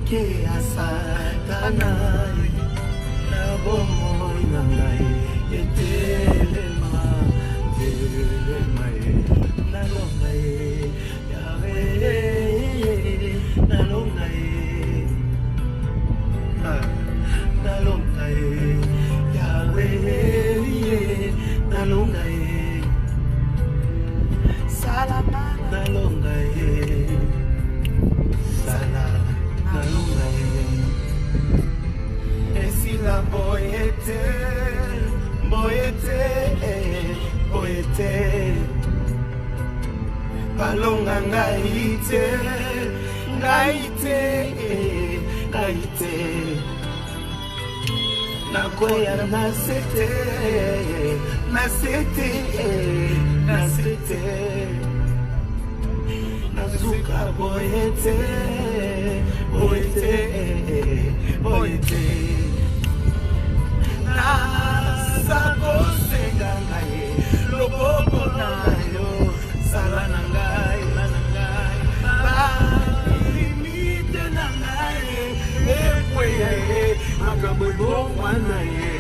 moke ya satana na bomoi na ngai etelema telema nalonga yawe nalonga nalonga yawe nalonga salama nalonga sala nalonga esila boyete boyete boyete balonga ngaite ngaite ngaite nakoya nasete nasete nasete nazuka boyete boyete boyete nasakosenga ngai loboko nayo sala na ngai balimite na ngai ekweye makambo ebongwana ye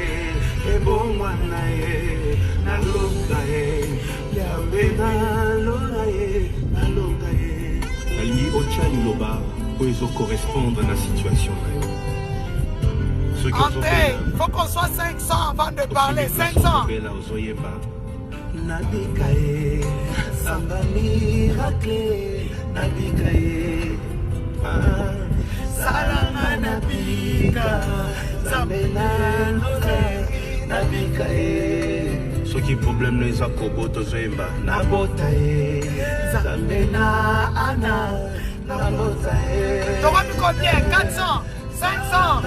ebongwana ye nalonga ye yawe nalonga ye nalonga ye nalingi otya liloba oyo ezokorrespondre na situation na yo. André, il faut qu'on soit 500 avant de parler. 500. Nabikaye, samba miracle, nabikaye, salama nabika, zambena nabikaye. Ce qui est problème les akobo tozoyemba. Nabotaye, zambena ana, nabotaye. T'auras mis combien? 400, 500.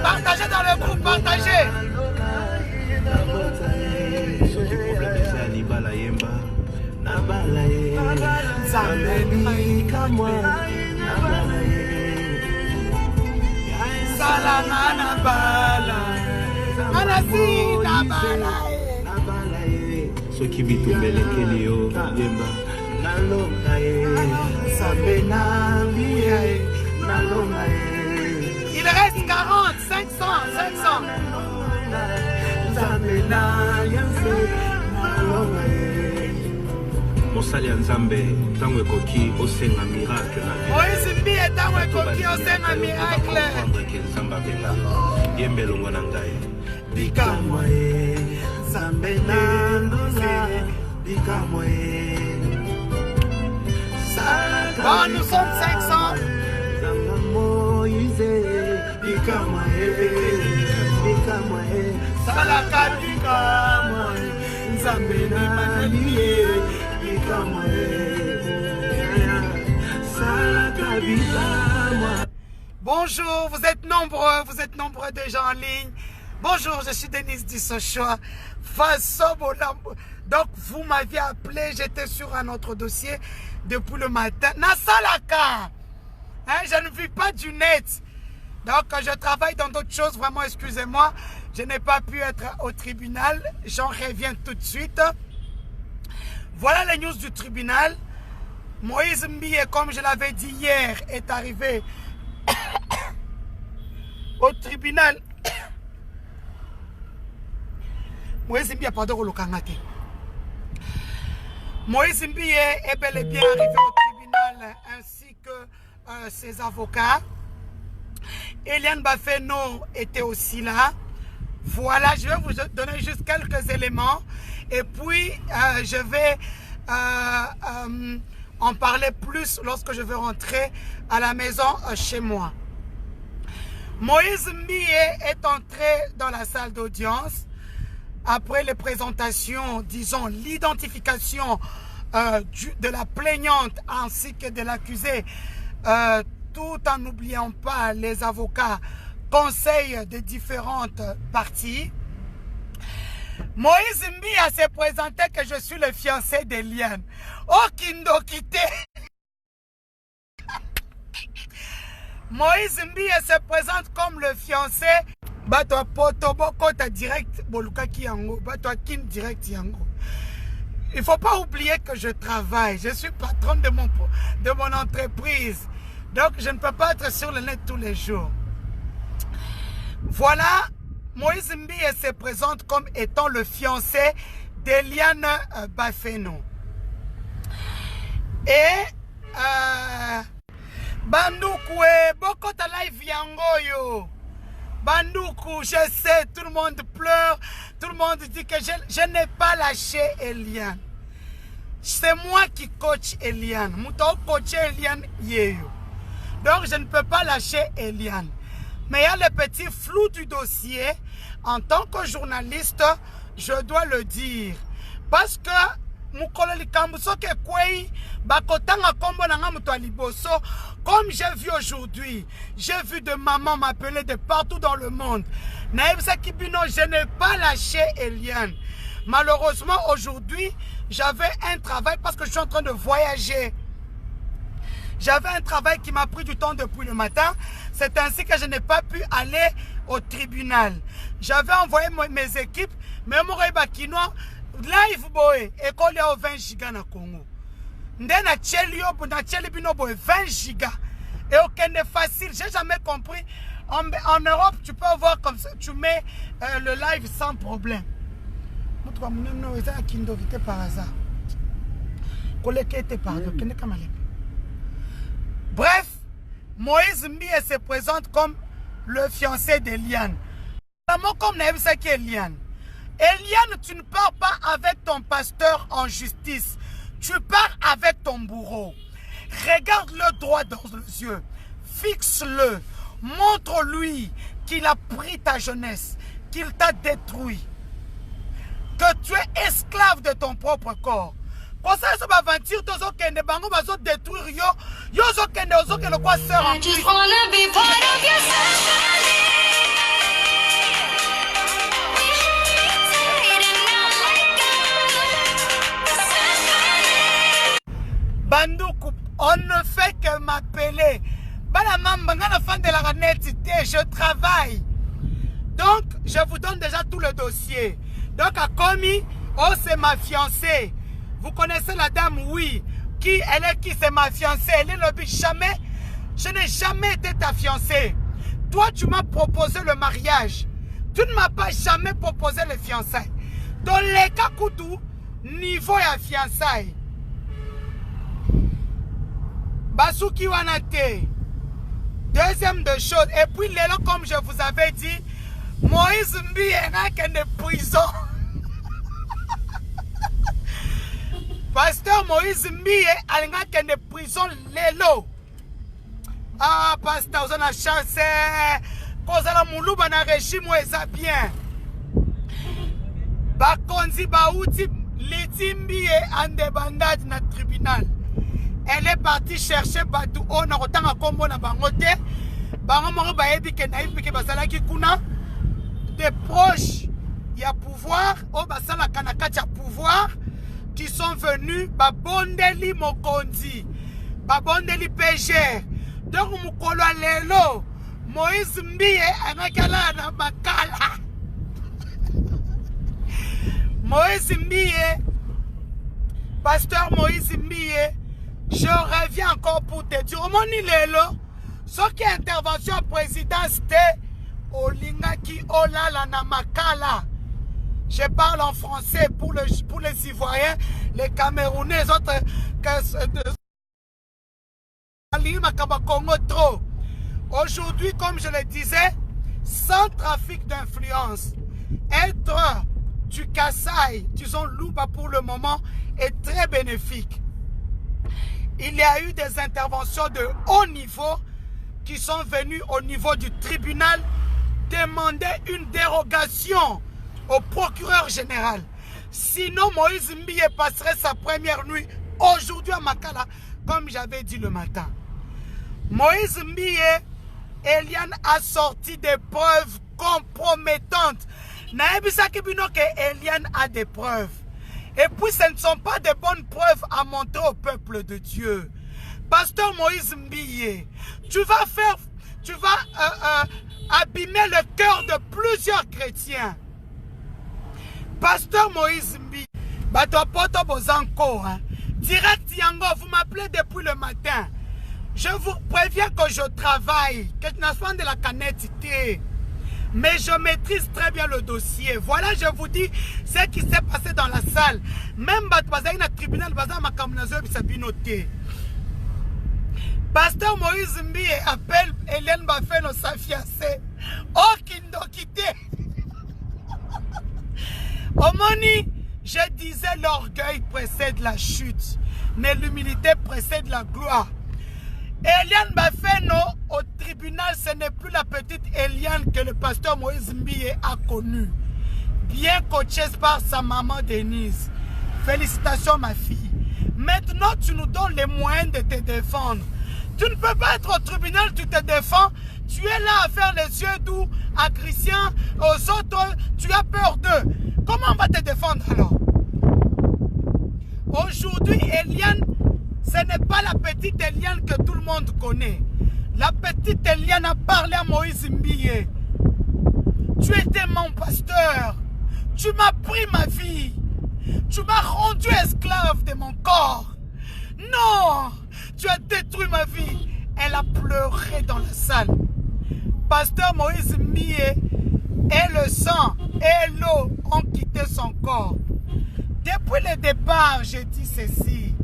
Partagez dans le groupe, partagez. Ce qui est problème c'est Alibala Yemba. Nabalaye, Zambeni kamwa, nabalaye. Salama nabala, anasi nabalaye. Ce qui vit tout bel et yo Yemba. Nalongaye, Zambena biaye, nalongaye. Il reste 40, 500, 500. Mosali ya Nzambe tango ekoki osenga miracle na vie. Moïse Mbie tango ekoki osenga miracle. Ke Nzambe abenga yembe longo na ngai. Bikamwe Nzambe nandula bikamwe. Bon, nous sommes 500. Salaka bikamwe Nzambe naliye bikamwe salaka bikamwe. Bonjour, vous êtes nombreux déjà en ligne. Bonjour, je suis Denise Dissochoa. Donc vous m'aviez appelé, j'étais sur un autre dossier depuis le matin. Nasalaka, je ne vis pas du net. Donc je travaille dans d'autres choses, vraiment excusez-moi. Je n'ai pas pu être au tribunal, j'en reviens tout de suite. Voilà les news du tribunal. Moïse Mbie, comme je l'avais dit hier, est arrivé au tribunal. Moïse Mbie, pardon, au Lokangate. Moïse Mbie est bel et bien arrivé au tribunal ainsi que ses avocats. Eliane Bafeno était aussi là. Voilà, je vais vous donner juste quelques éléments et puis je vais en parler plus lorsque je vais rentrer à la maison chez moi. Moïse Mbie est entré dans la salle d'audience après les présentations, disons l'identification de la plaignante ainsi que de l'accusé, tout en n'oubliant pas les avocats conseils de différentes parties. Moïse Mbie s'est présenté que je suis le fiancé d'Eliane. Oh, Kindo Kité! Moïse Mbie se présente comme le fiancé. Bato Potoboko ta direct Boluka Kiango. Bato Kin direct Yango. Il ne faut pas oublier que je travaille. Je suis patron de mon entreprise. Donc, je ne peux pas être sur le net tous les jours. Voilà, Moïse Mbiye se présente comme étant le fiancé d'Eliane Bafeno. Et Bandoukou, beaucoup de live yangoyo. Bandoukou, je sais, tout le monde pleure, tout le monde dit que je n'ai pas lâché Eliane. C'est moi qui coach Eliane. Mouto coach Eliane yeyo. Donc je ne peux pas lâcher Eliane. Mais il y a le petit flou du dossier. En tant que journaliste, je dois le dire. Parce que comme j'ai vu aujourd'hui, j'ai vu de mamans m'appeler de partout dans le monde. Je n'ai pas lâché Eliane. Malheureusement, aujourd'hui, j'avais un travail parce que je suis en train de voyager. J'avais un travail qui m'a pris du temps depuis le matin. C'est ainsi que je n'ai pas pu aller au tribunal. J'avais envoyé mes équipes, mais mon Bakinois, live boy, école au 20 gigas na Congo. Ndena tchelio, na tchelibino boy 20 gigas. Et aucun n'est facile, j'ai jamais compris. En Europe, tu peux voir comme ça, tu mets le live sans problème. Bref, Moïse Mbiye se présente comme le fiancé d'Eliane. Comme Eliane. Eliane, tu ne pars pas avec ton pasteur en justice. Tu pars avec ton bourreau. Regarde-le droit dans les yeux. Fixe-le. Montre-lui qu'il a pris ta jeunesse, qu'il t'a détruit. Que tu es esclave de ton propre corps. Quand ça se va aventure, tu vas détruire yo. Yo le quoi sœur en Christ. Bandoukou, on ne fait que m'appeler. Je travaille. Donc, je vous donne déjà tout le dossier. Donc, à Komi, oh, c'est ma fiancée. Vous connaissez la dame, oui. Qui, elle est qui, c'est ma fiancée. Elle est le but. Jamais, je n'ai jamais été ta fiancée. Toi, tu m'as proposé le mariage. Tu ne m'as pas jamais proposé le fiançailles. Dans les cas Koudou, niveau et fiançailles. Basuki Wanate. Deuxième de chose. Et puis, là, comme je vous avais dit, Moïse Mbiye n'a qu'une prison. Pasteur Moïse Mbiye n'a qu'une prison. Lélo. Ah, pasteur, on a chassé. Cause la moulouba na régime, ça bien. Bakonzi Baouti, Liti Mbiye en débandade na tribunal. Elle est partie chercher Badou. On a autant à combo na bangote. Bangomo baebi ke naïf ke basala ki kuna. Des proches, il y a pouvoir. Au basala kanaka il y a pouvoir. Qui sont venus. Babondeli Mokonzi. Babondeli PG. Donc mukolo lelo. Moïse Mbiye anakala na makala. Moïse Mbiye. Pasteur Moïse Mbiye. Je reviens encore pour te dire, mon ilelo, ce qui est intervention président, c'était Olingaki Olala Namakala. Je parle en français pour les Ivoiriens, les Camerounais, les autres. Aujourd'hui, comme je le disais, sans trafic d'influence, être du Kasaï, disons Louba pour le moment, est très bénéfique. Il y a eu des interventions de haut niveau qui sont venues au niveau du tribunal demander une dérogation au procureur général. Sinon, Moïse Mbiye passerait sa première nuit aujourd'hui à Makala, comme j'avais dit le matin. Moïse Mbiye, Eliane a sorti des preuves compromettantes. Eliane a des preuves. Et puis ce ne sont pas de bonnes preuves à montrer au peuple de Dieu. Pasteur Moïse Mbiye, tu vas abîmer le cœur de plusieurs chrétiens. Pasteur Moïse Mbiye, direct Yango, vous m'appelez depuis le matin. Je vous préviens que je travaille, que je n'ai pas de la canette. Mais je maîtrise très bien le dossier. Voilà, je vous dis ce qui s'est passé dans la salle. Même dans le tribunal, Pasteur Moïse Mbiye appelle Hélène Bafeno sa fiancée. Oh, Kindo quitté. Omoni, je disais l'orgueil précède la chute, mais l'humilité précède la gloire. Eliane Bafeno au tribunal, ce n'est plus la petite Eliane que le pasteur Moïse Mbiye a connue. Bien coachée par sa maman Denise. Félicitations ma fille. Maintenant, tu nous donnes les moyens de te défendre. Tu ne peux pas être au tribunal, tu te défends. Tu es là à faire les yeux doux à Christian, aux autres, tu as peur d'eux. Comment on va te défendre alors? Aujourd'hui, Eliane, ce n'est pas la petite Eliane que tout le monde connaît. La petite Eliane a parlé à Moïse Mbiye. Tu étais mon pasteur. Tu m'as pris ma vie. Tu m'as rendu esclave de mon corps. Non, tu as détruit ma vie. Elle a pleuré dans la salle. Pasteur Moïse Mbiye et le sang et l'eau ont quitté son corps. Depuis le départ, j'ai dit ceci.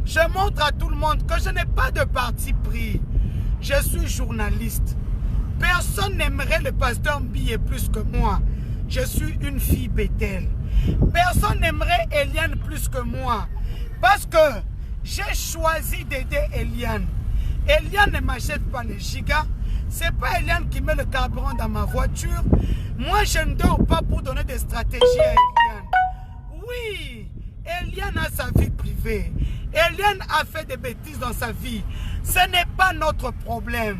Je montre à tout le monde que je n'ai pas de parti pris. Je suis journaliste. Personne n'aimerait le pasteur Mbiye plus que moi. Je suis une fille Bethel. Personne n'aimerait Eliane plus que moi. Parce que j'ai choisi d'aider Eliane. Eliane ne m'achète pas les gigas. Ce n'est pas Eliane qui met le carburant dans ma voiture. Moi, je ne dors pas pour donner des stratégies à Eliane. Oui, Eliane a sa vie privée. Eliane a fait des bêtises dans sa vie. Ce n'est pas notre problème.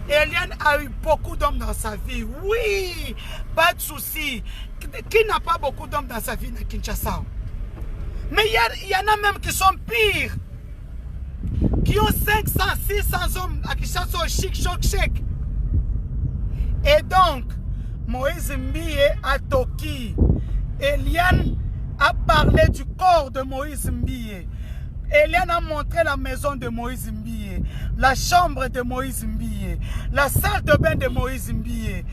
Eliane a eu beaucoup d'hommes dans sa vie. Oui, pas de souci. Qui n'a pas beaucoup d'hommes dans sa vie à Kinshasa? Mais il y en a même qui sont pires. Qui ont 500, 600 hommes à Kinshasa au chic, choc, chèque. Et donc, Moïse Mbiye a toqué. Eliane a parlé du corps de Moïse Mbiye. Eliane a montré la maison de Moïse Mbiye, la chambre de Moïse Mbiye, la salle de bain de Moïse Mbiye.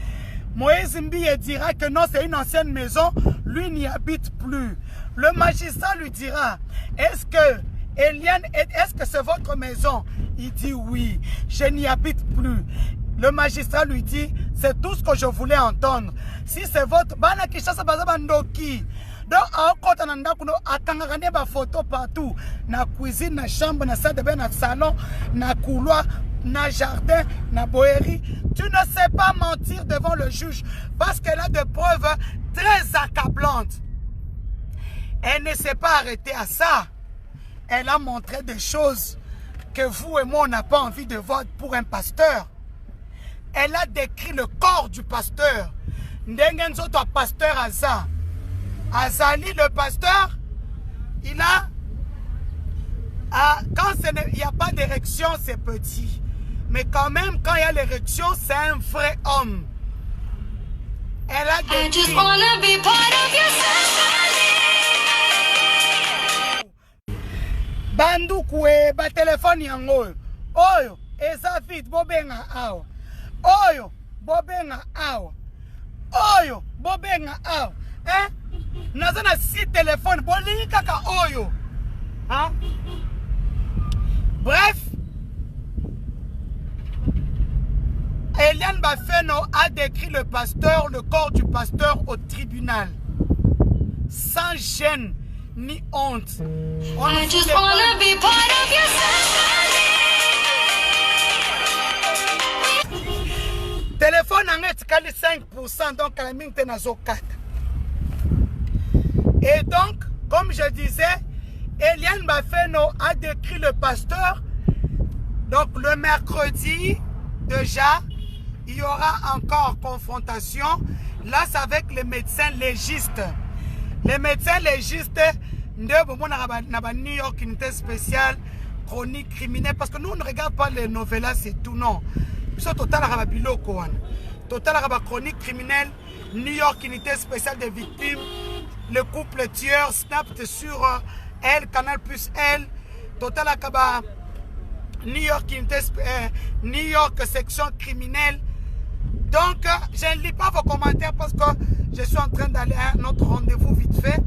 Moïse Mbiye dira que non, c'est une ancienne maison, lui n'y habite plus. Le magistrat lui dira, est-ce que Eliane, est-ce que c'est votre maison? Il dit oui, je n'y habite plus. Le magistrat lui dit, c'est tout ce que je voulais entendre. Si c'est votre... Donc, on a photo partout. Na cuisine, na chambre, na salle de bain, na salon, na couloir, na jardin, na boérie. Tu ne sais pas mentir devant le juge parce qu'elle a des preuves très accablantes. Elle ne s'est pas arrêtée à ça. Elle a montré des choses que vous et moi, on n'a pas envie de voir pour un pasteur. Elle a décrit le corps du pasteur. Ndengenzo, toi, pasteur Aza. Azali, le pasteur, il a... quand il n'y a pas d'érection, c'est petit. Mais quand même, quand il y a l'érection, c'est un vrai homme. Elle a décrit... Bandukwe, ba téléphone yango. Oyo, eza vite, bobenga awa. Oyo, bobenga awa. Oyo, bobenga awa. Hein? Nazana si téléphone, bolingi kaka oyo. Hein? Bref, Eliane Bafeno a décrit le pasteur, le corps du pasteur au tribunal. Sans gêne ni honte. On I just wanna be part of your téléphone en est 5%, donc la mine est 4. Et donc, comme je disais, Eliane Bafeno a décrit le pasteur. Donc le mercredi, déjà, il y aura encore confrontation. Là, c'est avec les médecins légistes. Les médecins légistes, New York, unité spéciale, chronique criminelle. Parce que nous, on ne regarde pas les novellas, c'est tout, non. C'est total chronique criminelle, New York, unité spéciale des victimes. Le couple tueur, Snap sur elle, Canal plus elle, Total Akaba, New York section criminelle. Donc, je ne lis pas vos commentaires parce que je suis en train d'aller à un autre rendez-vous vite fait.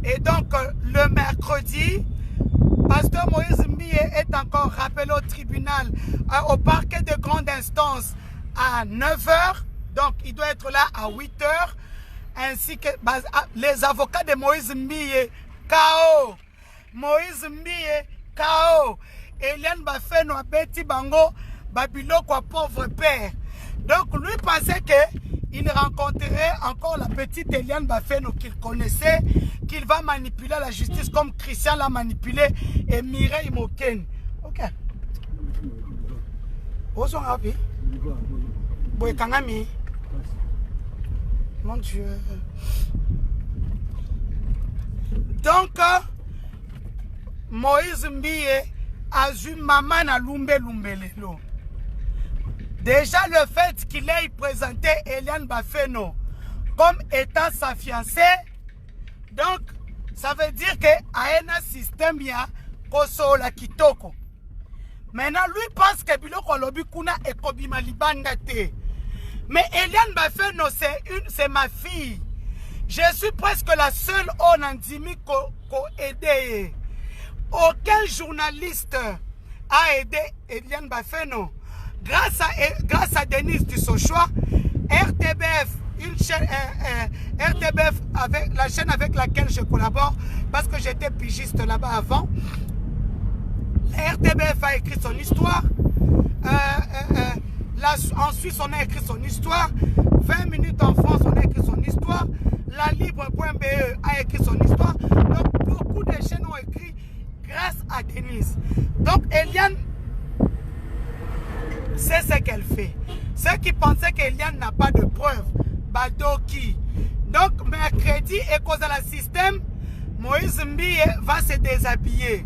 Et donc, le mercredi, Pasteur Moïse Mbiye est encore rappelé au tribunal, au parquet de grande instance à 9 h. Donc, il doit être là à 8 h. Ainsi que les avocats de Moïse Mbiye, KO. Moïse Mbiye, KO. Eliane Bafeno Abeti Bango, Babilo quoi pauvre père. Donc, lui pensait qu'il rencontrerait encore la petite Eliane Bafeno qu'il connaissait, qu'il va manipuler la justice comme Christian l'a manipulé et Mireille Moken. Ok. Où sont ravis? Kangami. Mon Dieu. Donc, Moïse Mbiye a vu maman à Lumbe Lelo. Déjà, le fait qu'il ait présenté Eliane Bafeno comme étant sa fiancée, donc, ça veut dire que Aena système ya koso la kitoko. Maintenant, lui pense que biloko lobi kuna ekobima libanga te. Mais Eliane Bafeno, c'est ma fille. Je suis presque la seule onandimi ko aidé. Aucun journaliste a aidé Eliane Bafeno. Grâce à Denise Dussochoa, RTBF, une chaîne, RTBF avec la chaîne avec laquelle je collabore, parce que j'étais pigiste là-bas avant. RTBF a écrit son histoire. En Suisse, on a écrit son histoire. 20 minutes en France, on a écrit son histoire. La Libre.be a écrit son histoire. Donc, beaucoup de chaînes ont écrit grâce à Denise. Donc, Eliane, c'est ce qu'elle fait. Ceux qui pensaient qu'Eliane n'a pas de preuves, Badoki. Donc, mercredi, et cause de la système, Moïse Mbiye va se déshabiller.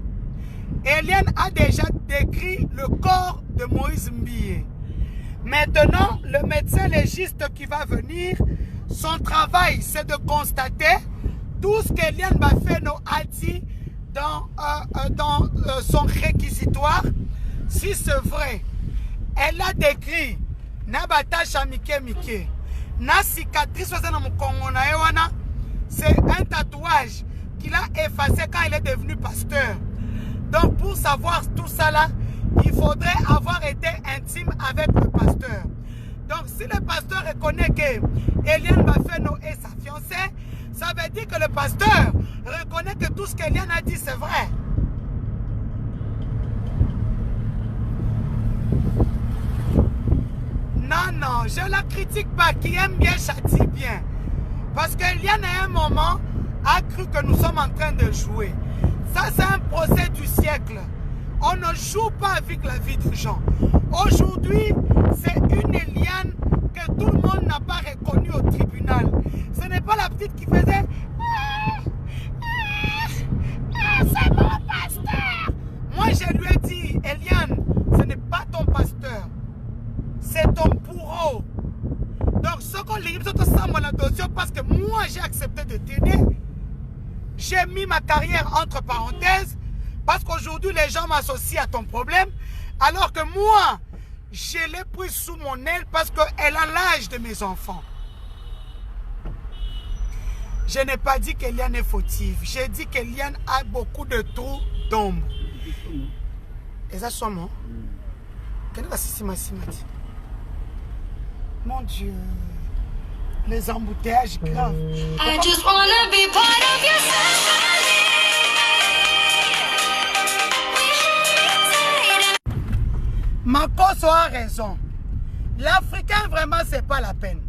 Eliane a déjà décrit le corps de Moïse Mbiye. Maintenant, le médecin légiste qui va venir, son travail, c'est de constater tout ce qu'Eliane Bafeno a dit dans son réquisitoire, si c'est vrai. Elle a décrit Nabatacha Mike Mike. Na cicatrice, c'est un tatouage qu'il a effacé quand il est devenu pasteur. Donc, pour savoir tout ça là, il faudrait avoir été intime avec le pasteur. Donc, si le pasteur reconnaît que Eliane Bafeno est sa fiancée, ça veut dire que le pasteur reconnaît que tout ce qu'Eliane a dit, c'est vrai. Non, je la critique pas. Qui aime bien châtie bien. Parce qu'Eliane, à un moment, a cru que nous sommes en train de jouer. Ça, c'est un procès du siècle. On ne joue pas avec la vie des gens. Aujourd'hui, c'est une Eliane que tout le monde n'a pas reconnue au tribunal. Ce n'est pas la petite qui faisait c'est mon pasteur. Moi, je lui ai dit, Eliane, ce n'est pas ton pasteur. C'est ton bourreau. Donc, ce qu'on lui dit, parce que moi, j'ai accepté de t'aider. J'ai mis ma carrière entre parenthèses parce qu'aujourd'hui, les gens m'associent à ton problème. Alors que moi, je l'ai pris sous mon aile parce qu'elle a l'âge de mes enfants. Je n'ai pas dit qu'Eliane est fautive. J'ai dit qu'Eliane a beaucoup de trous d'ombre. Et ça, c'est moi. Mon Dieu. Les embouteillages graves. I just wanna be part of your Makoso a raison. L'Africain, vraiment, c'est pas la peine.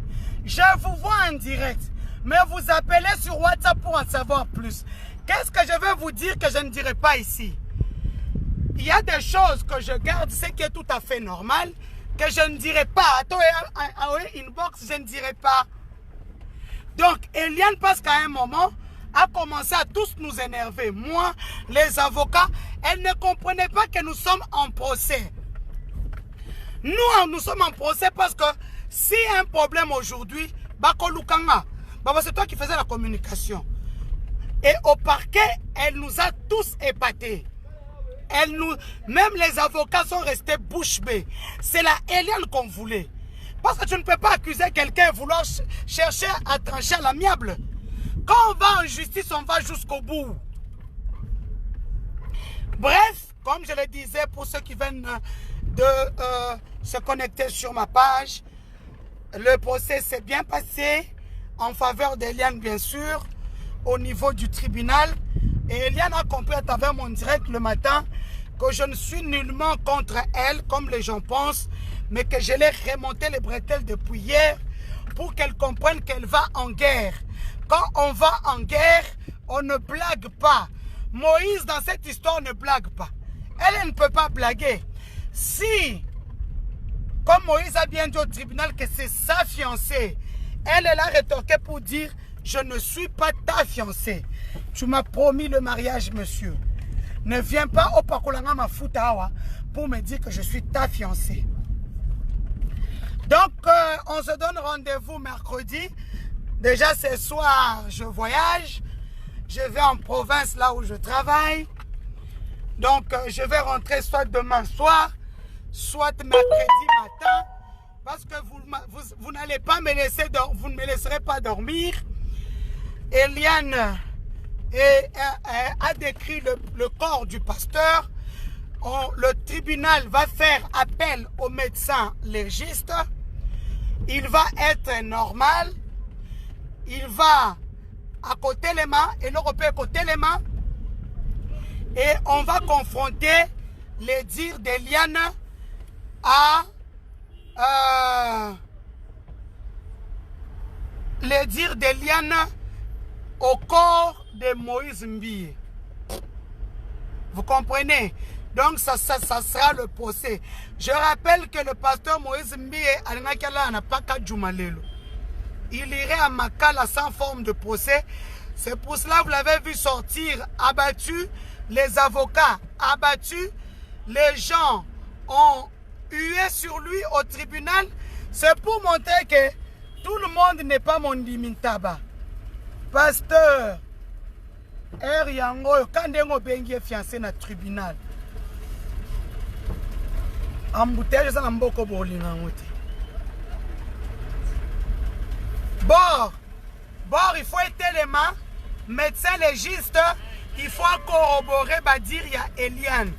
Je vous vois en direct, mais vous appelez sur WhatsApp pour en savoir plus. Qu'est-ce que je vais vous dire que je ne dirai pas ici? Il y a des choses que je garde, ce qui est tout à fait normal, que je ne dirai pas. À toi, inbox, je ne dirai pas. Donc, Eliane, parce qu'à un moment, a commencé à tous nous énerver. Moi, les avocats, elle ne comprenait pas que nous sommes en procès. Nous sommes en procès parce que s'il y a un problème aujourd'hui, c'est toi qui faisais la communication. Et au parquet, elle nous a tous épatés. Même les avocats sont restés bouche bée. C'est la Eliane qu'on voulait. Parce que tu ne peux pas accuser quelqu'un de vouloir chercher à trancher à l'amiable. Quand on va en justice, on va jusqu'au bout. Bref, comme je le disais pour ceux qui viennent de se connecter sur ma page, le procès s'est bien passé en faveur d'Eliane, bien sûr, au niveau du tribunal. Et Eliane a compris à travers mon direct le matin que je ne suis nullement contre elle, comme les gens pensent, mais que je l'ai remonté les bretelles depuis hier pour qu'elle comprenne qu'elle va en guerre. Quand on va en guerre, on ne blague pas. Moïse, dans cette histoire, ne blague pas. Elle ne peut pas blaguer. Si, comme Moïse a bien dit au tribunal que c'est sa fiancée, elle a rétorqué pour dire « Je ne suis pas ta fiancée. Tu m'as promis le mariage, monsieur. Ne viens pas au Pakolanga Mafutawa pour me dire que je suis ta fiancée. » Donc, on se donne rendez-vous mercredi. Déjà, ce soir, je voyage. Je vais en province, là où je travaille. Donc, je vais rentrer soit demain soir, soit mercredi matin. Parce que vous n'allez pas me laisser dormir, vous ne me laisserez pas dormir. Eliane a décrit le corps du pasteur. Le tribunal va faire appel au médecin légiste. Il va être normal. Il va à côté les mains et l'Européen à côté les mains. Et on va confronter les dires d'Eliane au corps de Moïse Mbie. Vous comprenez? Donc ça sera le procès. Je rappelle que le pasteur Moïse Mbie n'a pas qu'à Djoumalelo. Il irait à Makala sans forme de procès. C'est pour cela que vous l'avez vu sortir abattu. Les avocats abattus. Les gens ont hué sur lui au tribunal. C'est pour montrer que tout le monde n'est pas mon dimintaba. Pasteur Yango, quand on est fiancé dans le tribunal, embouteillage ça n'amboko bolinga ngote. Bon, il faut être élément, médecin légiste, il faut corroborer, dire il y a Eliane.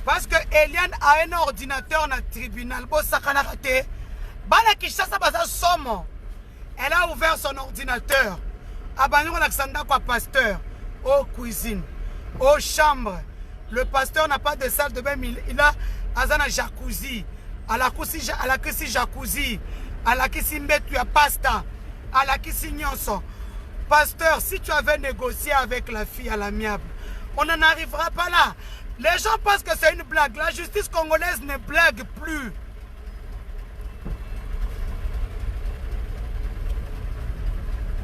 Parce que Eliane a un ordinateur dans le tribunal. Bon, ça n'a pas raté. Elle a ouvert son ordinateur. Abandon Alexandra quoi pasteur. Aux cuisine, aux chambres. Le pasteur n'a pas de salle de bain, il a un jacuzzi. À la cuisine jacuzzi. À la cuisine tu as pasta. À la cuisine nyonso. Pasteur, si tu avais négocié avec la fille à l'amiable, on n'en arrivera pas là. Les gens pensent que c'est une blague. La justice congolaise ne blague plus.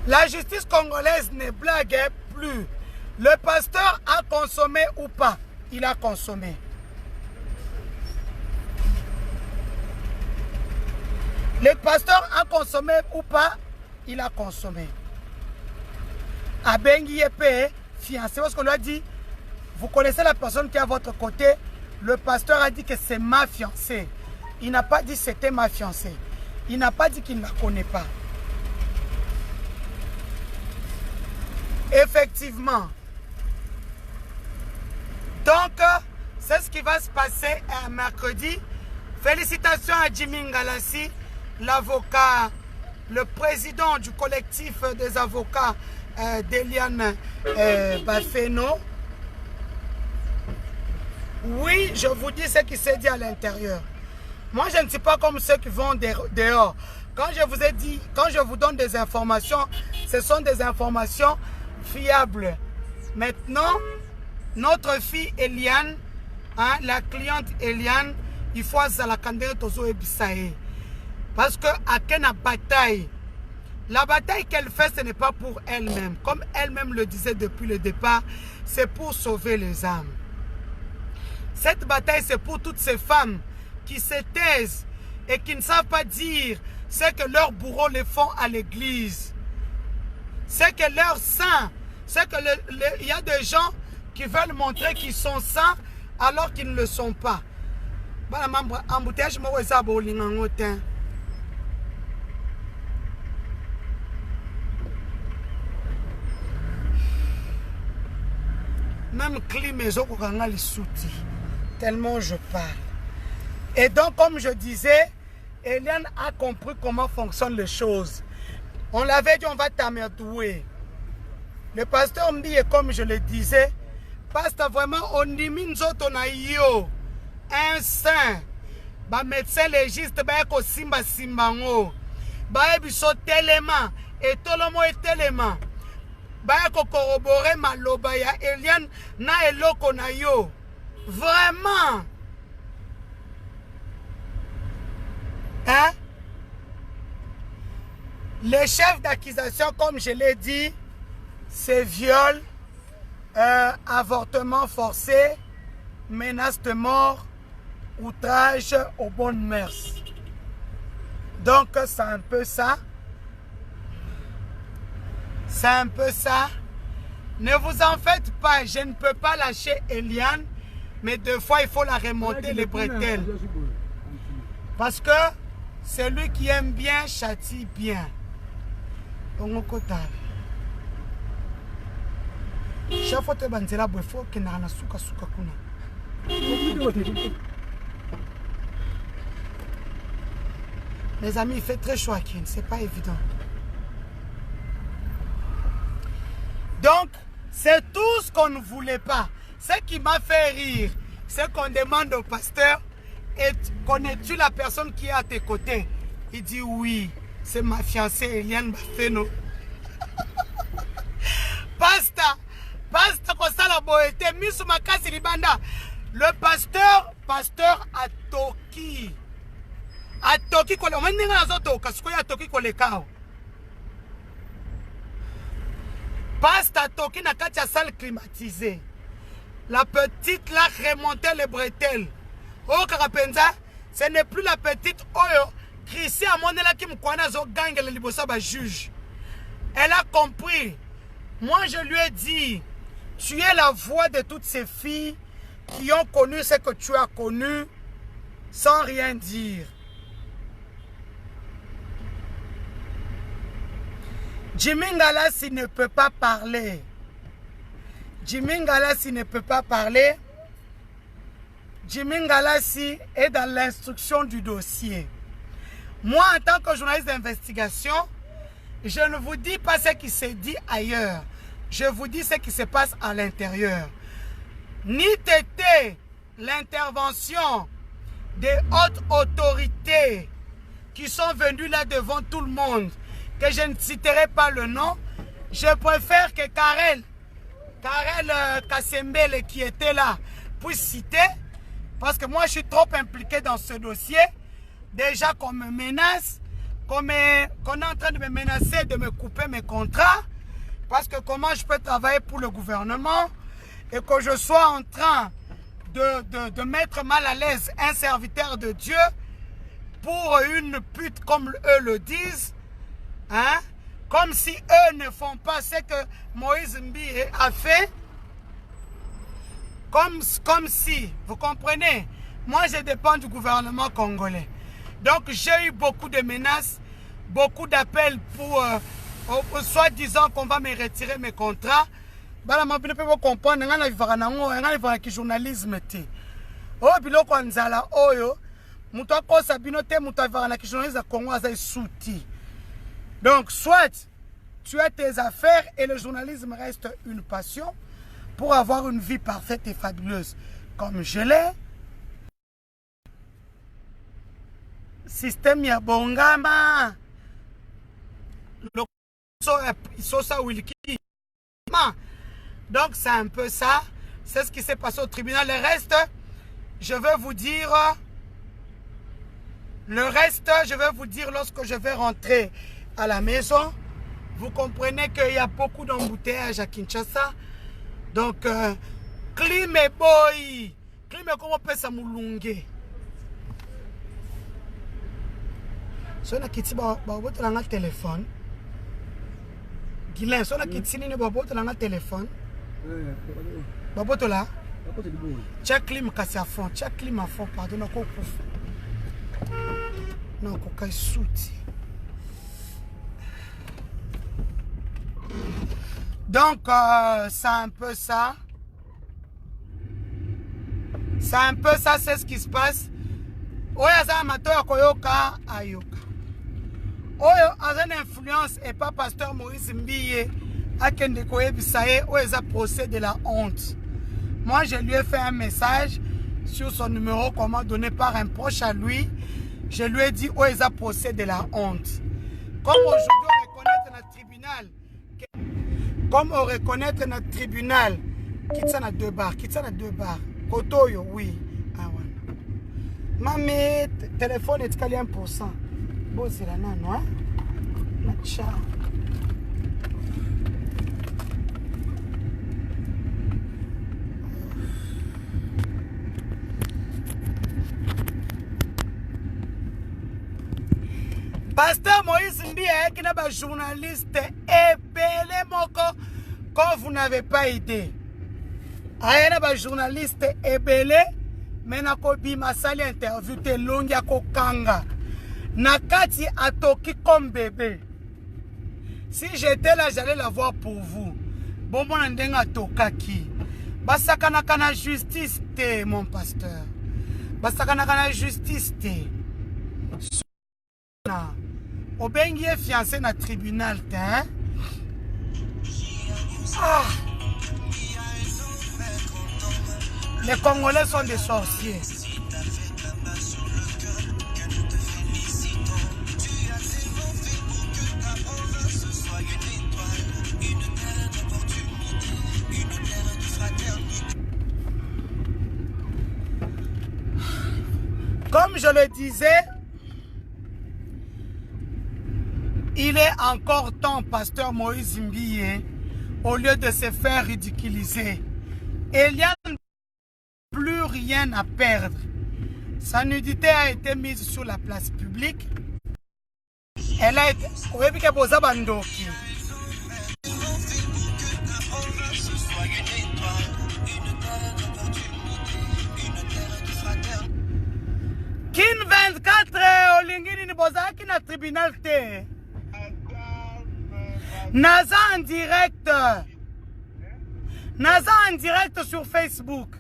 La justice congolaise ne blague plus. Le pasteur a consommé ou pas? Il a consommé. Le pasteur a consommé ou pas? Il a consommé. Abengi Yepe, fiancé, parce qu'on lui a dit, vous connaissez la personne qui est à votre côté. Le pasteur a dit que c'est ma fiancée. Il n'a pas dit c'était ma fiancée. Il n'a pas dit qu'il ne la connaît pas. Effectivement. Donc, c'est ce qui va se passer mercredi. Félicitations à Jimmy Ngalassi, l'avocat, le président du collectif des avocats d'Eliane Bafeno. Oui, je vous dis ce qui s'est dit à l'intérieur. Moi, je ne suis pas comme ceux qui vont dehors. Quand je vous ai dit, quand je vous donne des informations, ce sont des informations fiables. Maintenant, notre fille Eliane, hein, la cliente Eliane, il faut à la candidate Tozo Ebisae. Parce que à quelle bataille, la bataille qu'elle fait, ce n'est pas pour elle-même. Comme elle-même le disait depuis le départ, c'est pour sauver les âmes. Cette bataille, c'est pour toutes ces femmes qui se taisent et qui ne savent pas dire ce que leurs bourreaux les font à l'église. C'est que leurs saints, c'est que il y a des gens qui veulent montrer qu'ils sont saints alors qu'ils ne le sont pas. Embouteillage, même climaison, tellement je parle. Et donc, comme je disais, Eliane a compris comment fonctionnent les choses. On l'avait dit, on va t'amerdouer. Le pasteur Mbi, comme je le disais, pasteur vraiment, on dit, un saint, ba médecin légiste, ba eko simba simbango, ba ebiso tellement, et tolomo et tellement, ba eko corroborer maloba ya Eliane na eloko na yo. Vraiment. Hein? Les chefs d'accusation, comme je l'ai dit, c'est viol, avortement forcé, menace de mort, outrage aux bonnes mœurs. Donc, c'est un peu ça. C'est un peu ça. Ne vous en faites pas, je ne peux pas lâcher Eliane, mais deux fois, il faut la remonter les bretelles. Parce que celui qui aime bien châtie bien. Chaque fois que tu as la faut que tu aies souka souka kuna. Mes amis, il fait très chaud, c'est pas évident. Donc, c'est tout ce qu'on ne voulait pas. Ce qui m'a fait rire, c'est qu'on demande au pasteur, connais-tu la personne qui est à tes côtés? Il dit oui, c'est ma fiancée Eliane Bafeno. Pasta, Kosala Boete, Misuma Kasi Libanda. Le pasteur à Toki. À Toki, on va dire à Toki, Pasta à Toki, na katia salle climatisée. La petite là remontait les bretelles. Oh, Karapenza, ce n'est plus la petite Oyo. Chrissy a monné là qui me connaît, zo gang le libosa ba juge. Elle a compris. Moi, je lui ai dit, tu es la voix de toutes ces filles qui ont connu ce que tu as connu sans rien dire. Jimmy Ngalassi ne peut pas parler. Jimmy Ngalassi ne peut pas parler. Jimmy Ngalassi est dans l'instruction du dossier. Moi, en tant que journaliste d'investigation, je ne vous dis pas ce qui se dit ailleurs. Je vous dis ce qui se passe à l'intérieur. Ni tété l'intervention des hautes autorités qui sont venues là devant tout le monde, que je ne citerai pas le nom, je préfère que Karel Kassembele qui était là puisse citer, parce que moi je suis trop impliqué dans ce dossier. Déjà qu'on me menace, qu'on est en train de me menacer de me couper mes contrats, parce que comment je peux travailler pour le gouvernement et que je sois en train de mettre mal à l'aise un serviteur de Dieu pour une pute comme eux le disent, hein? Comme si eux ne font pas ce que Moïse Mbi a fait, comme si, vous comprenez, moi je dépends du gouvernement congolais. Donc j'ai eu beaucoup de menaces, beaucoup d'appels pour soi-disant qu'on va me retirer mes contrats. Bala mapine pe bo comprendre ngana vivaka nango ngana vivaka ki journalisme te. O biloko nzala oyo muto akosa bino te muto vivaka na ki journaliste Congo azai souti. Donc soit tu as tes affaires et le journalisme reste une passion pour avoir une vie parfaite et fabuleuse comme je l'ai. Système ya bongama. Donc c'est un peu ça. C'est ce qui s'est passé au tribunal. Le reste, je vais vous dire. Le reste, je vais vous dire lorsque je vais rentrer à la maison. Vous comprenez qu'il y a beaucoup d'embouteillages à Kinshasa. Donc, Clim et boy. Clim et comment peut ça moulungue? Si on a quitté le téléphone. Guilain, si on a quitté le téléphone. Baboto là. Check clim kasi à fond. Check clim à fond. Pardon, non, non, coca souti. Donc, c'est un peu ça. C'est un peu ça, c'est ce qui se passe. Oyo amato ya koyoka ayoka. Oyo aza une influence et pas pasteur Moïse Mbiye akende koyebisaye oyo eza procès de la honte. Moi, je lui ai fait un message sur son numéro qu'on m'a donné par un proche à lui. Je lui ai dit oyo eza procès de la honte. Comme aujourd'hui on reconnaît notre tribunal. Comme on reconnaît notre tribunal. Kitana 2 bars, kitana 2 bars. Kotoyo, oui. Ah ouais. Mamé, téléphone est calé 1%. Bon, c'est la nano, hein? Ciao. Pasteur Moïse Mbiye qui n'a pas journaliste et belé moko quand vous n'avez pas idée. Aïe ba journaliste ebele mena ko bima sali interview te longia ko kanga nakati atoki comme bébé. Si j'étais là j'allais la voir pour vous. Bon mon ndenga tokaki. Basakana kana justice te mon pasteur. Basakana kana justice te. Obengi est fiancé na tribunal te. Hein? Ah. Les Congolais sont des sorciers. Comme je le disais, il est encore temps, pasteur Moïse Mbiye, au lieu de se faire ridiculiser. Il y a plus rien à perdre. Sa nudité a été mise sur la place publique. Elle a été... Kin 24 olingini ni bozaki na tribunal te. Naza en direct. Naza en direct sur Facebook.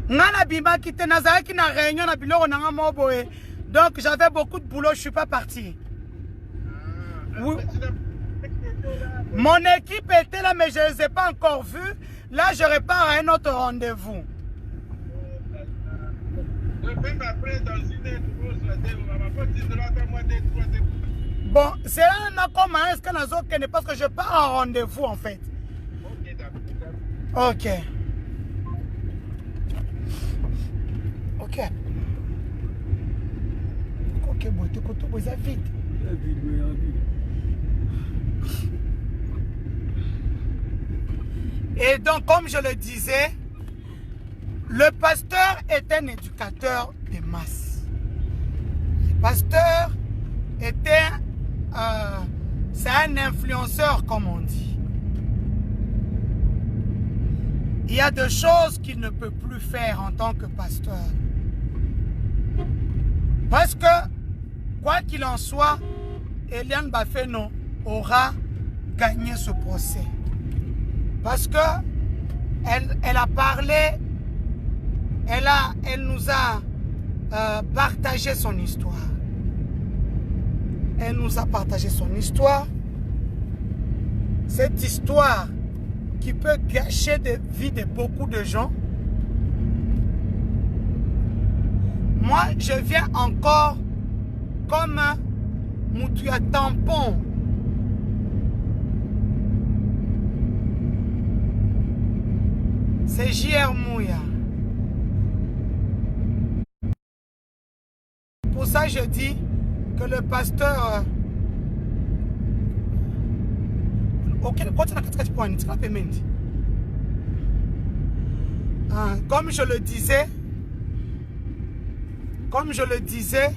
Ngana bima kite naza ki na réunion na biloko na moboé. Donc j'avais beaucoup de boulot, je suis pas parti. Oui. Mon équipe était là mais je ne les ai pas encore vus. Là je repars à un autre rendez-vous. Bon, c'est là comme un est parce que je pars en rendez-vous en fait. Ok. Ok. Ok, bon, tu comptes vous vite. Et donc, comme je le disais, le pasteur est un éducateur de masse. Le pasteur était, c'est un influenceur, comme on dit. Il y a des choses qu'il ne peut plus faire en tant que pasteur. Parce que, quoi qu'il en soit, Eliane Bafeno aura gagné ce procès. Parce que elle a parlé, elle nous a partagé son histoire. Elle nous a partagé son histoire. Cette histoire qui peut gâcher la vie de beaucoup de gens. Moi, je viens encore comme un moutuya tampon. C'est J.R. Mouya. Pour ça, je dis que le pasteur... Comme je le disais,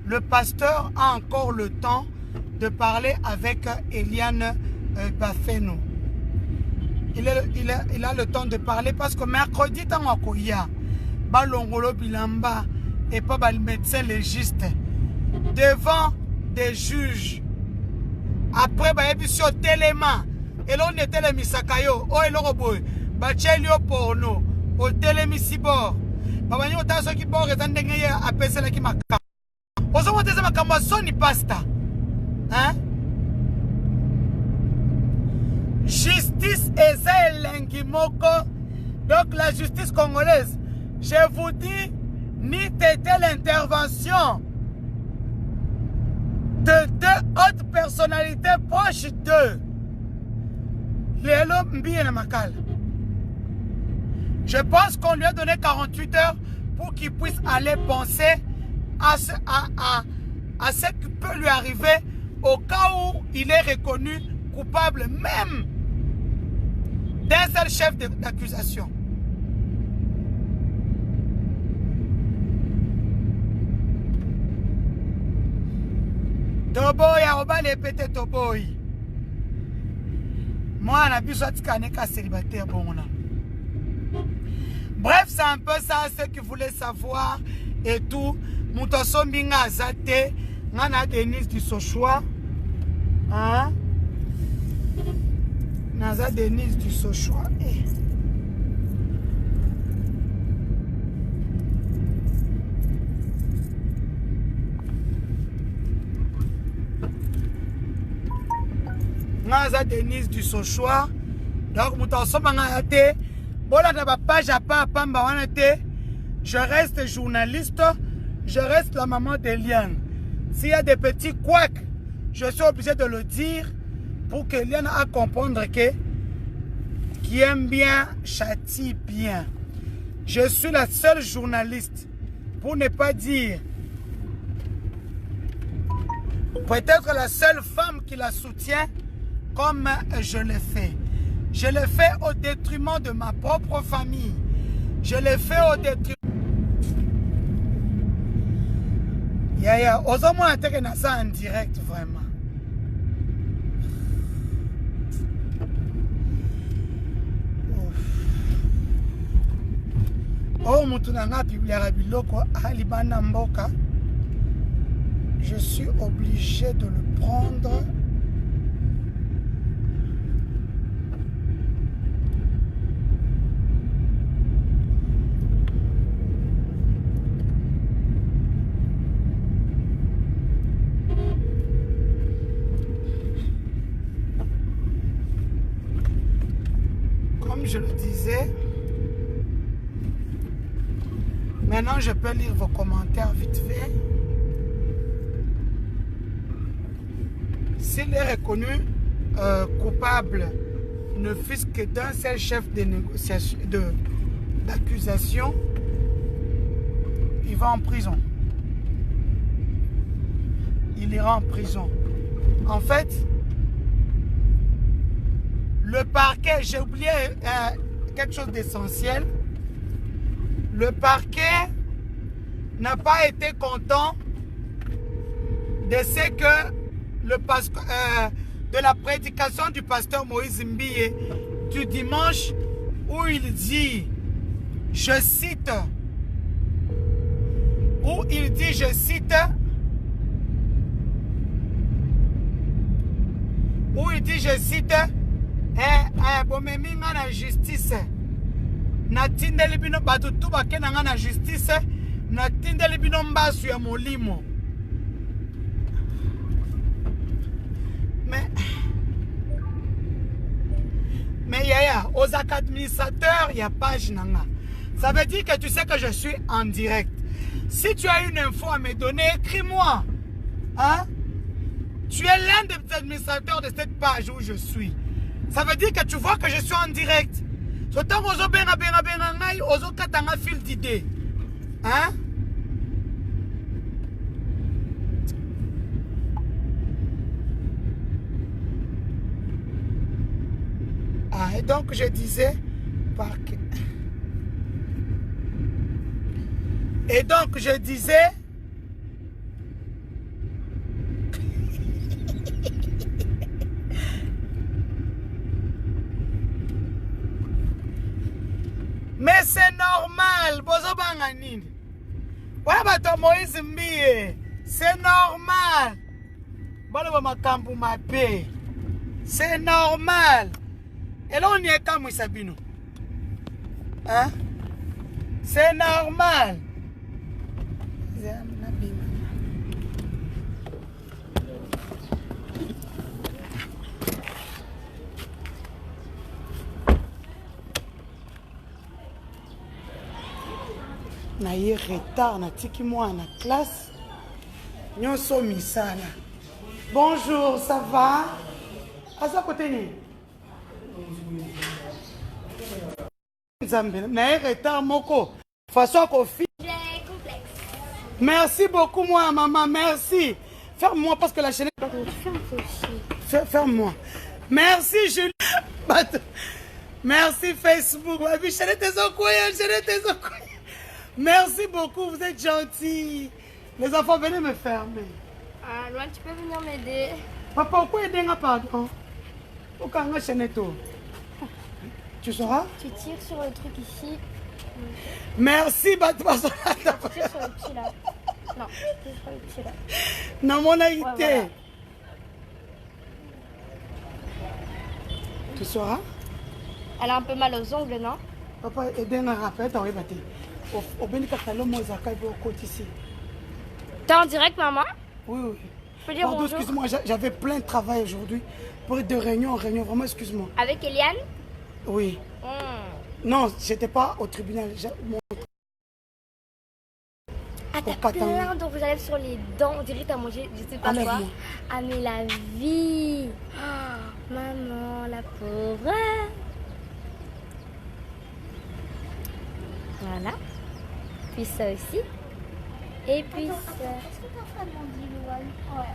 le pasteur a encore le temps de parler avec Eliane Bafeno. il a le temps de parler parce que mercredi, tant qu'il y a Balongolo Bilamba et pas le médecin légiste devant des juges. Après, il y a sur Téléma. Et l'on était les Misakayo. Oh, et l'on boy. Bachelio porno. Au Télémisibor. Papa, nous avons ceux qui portent les endengés à PC qui m'a. Aux hommes de ma camasson, ni pasta. Hein? Justice et Moko. Donc la justice congolaise. Je vous dis, ni telle intervention de deux autres personnalités proches d'eux. Je pense qu'on lui a donné 48 heures pour qu'il puisse aller penser à ce qui peut lui arriver au cas où il est reconnu coupable même d'un seul chef d'accusation. Toboy a obale pété Toboy. Moi, on a vu soit célibataire bon. Bref, c'est un peu ça ce que vous voulez savoir et tout. Moutoso Mbinga Azate, Nana Denise du Sochois. Hein? Naza Denise du Sochois. Naza Denise du Sochois. Donc, Moutoso Mbinga Azate. Je reste journaliste, je reste la maman d'Eliane. S'il y a des petits couacs, je suis obligé de le dire pour que Eliane a comprendre que qui aime bien châtie bien. Je suis la seule journaliste, pour ne pas dire peut-être la seule femme qui la soutient comme je le fais. Je le fais au détriment de ma propre famille. Je le fais au détriment. Osons moi intégrer ça en direct vraiment. Oh mutunanga publiera biloko alibana mboka. Je suis obligé de le prendre. Je le disais. Maintenant, je peux lire vos commentaires vite fait. S'il est reconnu coupable, ne fût-ce que d'un seul chef de négociation, d'accusation, il va en prison. Il ira en prison. En fait, le parquet, j'ai oublié quelque chose d'essentiel. Le parquet n'a pas été content de ce que de la prédication du pasteur Moïse Mbie du dimanche où il dit, je cite, bomemi nga na justice natindeli bino bato tu bakenda nga na justice natindeli bino mbasu ya molimo mais yaya aux administrateurs il y a page nanga. Ça veut dire que tu sais que je suis en direct. Si tu as une info à me donner, écris-moi. Hein? Tu es l'un des administrateurs de cette page où je suis. Ça veut dire que tu vois que je suis en direct. Autant que je suis fil d'idées. Hein? Ah, et donc je disais parquet. Et donc je disais normal. Bozo banga nini. Ouais, bato Moïse Mbie. C'est normal. Balo makambu mabe. C'est normal. Et là, on y est comme Sabino. Hein? C'est normal. Naye retard na tiki moi na classe. Nyonso misala. Bonjour, ça va? À ça côté ni. Nzambe, naye retard moko. Façon qu'on fit. J'ai complexe. Merci beaucoup moi maman, merci. Ferme-moi parce que la chaîne. Ferme-moi. Merci Julie. Merci Facebook. Merci beaucoup, vous êtes gentils. Les enfants, venez me fermer. Ah, Loan, tu peux venir m'aider. Papa, pourquoi aider un pardon? Pourquoi un chaîneau? Tu sauras? Tu tires sur le truc ici. Merci, Tu tires sur le petit là. Non, tu tires sur le petit là. Non, mon aïté. Ouais, voilà. Tu sauras? Elle a un peu mal aux ongles, non? Papa, aider un rappel, t'as rébatté. Au Bénicatalo, moi, Zakaï, au côté ici. T'es en direct, maman? Oui, oui. Je peux dire Pardon, bonjour? excuse-moi, j'avais plein de travail aujourd'hui. Pour être de réunion en réunion, vraiment, excuse-moi. Avec Eliane? Oui. Non, j'étais pas au tribunal. Ah, t'as plein de rouge à lèvres sur les dents. On dirait que t'as mangé, je sais pas Ah, quoi. la vie. Ah, mais la vie. Oh, maman, la pauvre. Voilà. Puis ça aussi. Et puis ça. Est-ce que t'as vraiment dit Louane? Ouais.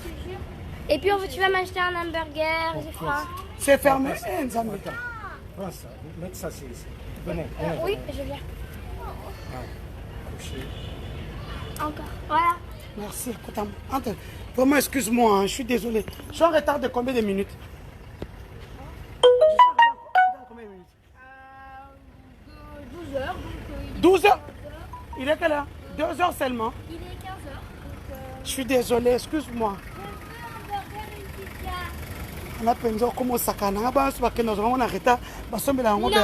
Tu jures? Et puis tu vas m'acheter un hamburger, j'ai faim. C'est fermé. Nzambe. Prends ça, mets ça ici. Venez, Oui, je viens. couchez. Encore. Voilà. Merci. Écoute, Antoine, vraiment, excuse-moi, hein, je suis désolé. Je suis en retard de combien de minutes? Je suis en retard de combien de minutes? 12 heures, donc 12 heures. Il est quelle heure? 2 heures seulement. il est 15 heures. Je suis désolé, excuse-moi. On a pensé comment ça canne. On a pensé que nous avons un retard. On a Non, non,